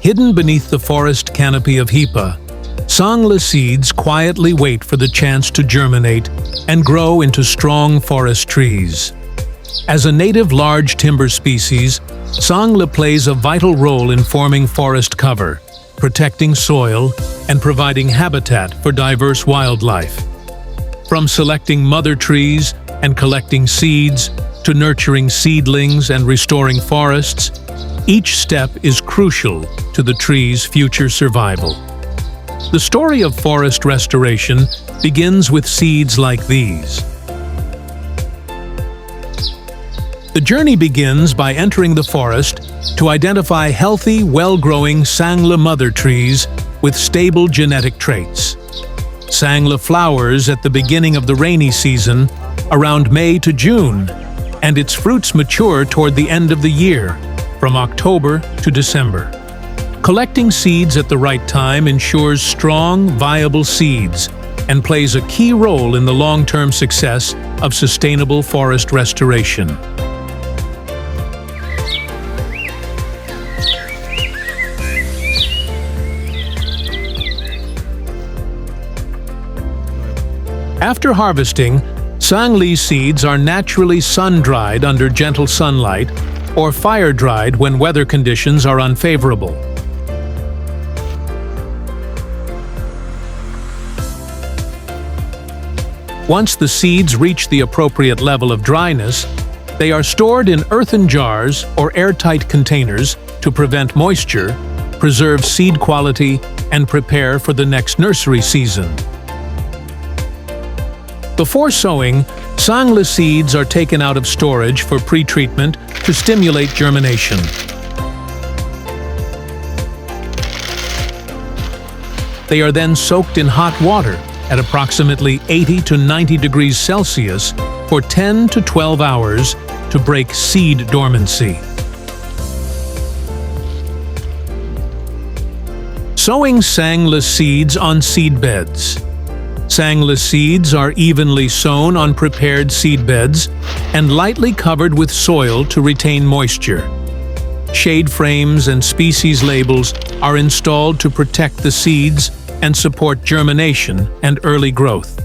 Hidden beneath the forest canopy of Hipa, Sangla seeds quietly wait for the chance to germinate and grow into strong forest trees. As a native large timber species, Sangla plays a vital role in forming forest cover, protecting soil, and providing habitat for diverse wildlife. From selecting mother trees and collecting seeds to nurturing seedlings and restoring forests, each step is crucial to the tree's future survival. The story of forest restoration begins with seeds like these. The journey begins by entering the forest to identify healthy, well-growing Sangla mother trees with stable genetic traits. Sangla flowers at the beginning of the rainy season, around May to June, and its fruits mature toward the end of the year, from October to December. Collecting seeds at the right time ensures strong, viable seeds and plays a key role in the long-term success of sustainable forest restoration. After harvesting, Sangli seeds are naturally sun-dried under gentle sunlight or fire-dried when weather conditions are unfavorable. Once the seeds reach the appropriate level of dryness, they are stored in earthen jars or airtight containers to prevent moisture, preserve seed quality, and prepare for the next nursery season. Before sowing, Sangla seeds are taken out of storage for pre-treatment to stimulate germination. They are then soaked in hot water at approximately 80 to 90 degrees Celsius for 10 to 12 hours to break seed dormancy. Sowing Sangla seeds on seed beds. Sangla seeds are evenly sown on prepared seed beds and lightly covered with soil to retain moisture. Shade frames and species labels are installed to protect the seeds and support germination and early growth.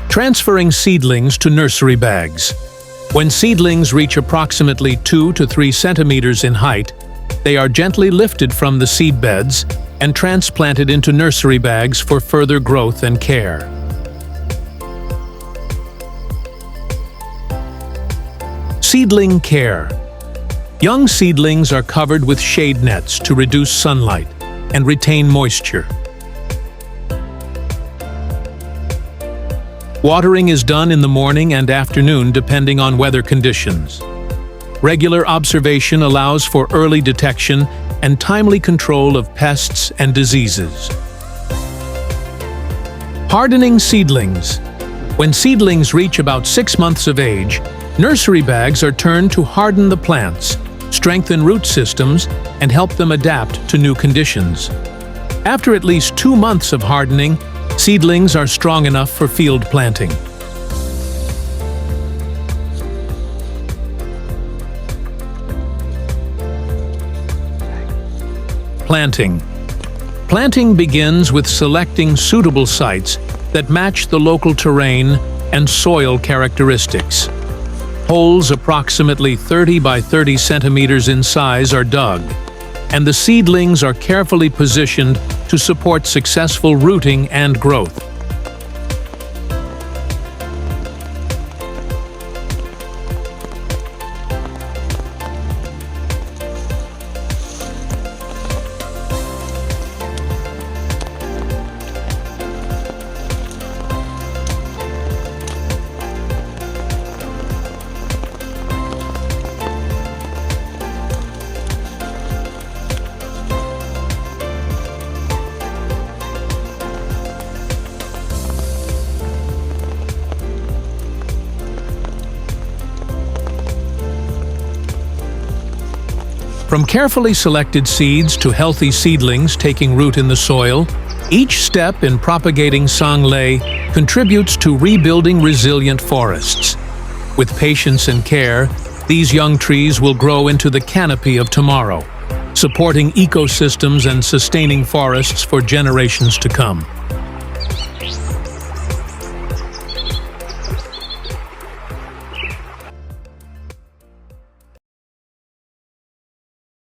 Transferring seedlings to nursery bags. When seedlings reach approximately 2 to 3 centimeters in height, they are gently lifted from the seed beds and transplanted into nursery bags for further growth and care. Seedling care. Young seedlings are covered with shade nets to reduce sunlight and retain moisture. Watering is done in the morning and afternoon depending on weather conditions. Regular observation allows for early detection and timely control of pests and diseases. Hardening seedlings. When seedlings reach about 6 months of age, nursery bags are turned to harden the plants, strengthen root systems, and help them adapt to new conditions. After at least 2 months of hardening, seedlings are strong enough for field planting. Planting. Planting begins with selecting suitable sites that match the local terrain and soil characteristics. Holes approximately 30 by 30 centimeters in size are dug, and the seedlings are carefully positioned to support successful rooting and growth. From carefully selected seeds to healthy seedlings taking root in the soil, each step in propagating Sangli contributes to rebuilding resilient forests. With patience and care, these young trees will grow into the canopy of tomorrow, supporting ecosystems and sustaining forests for generations to come.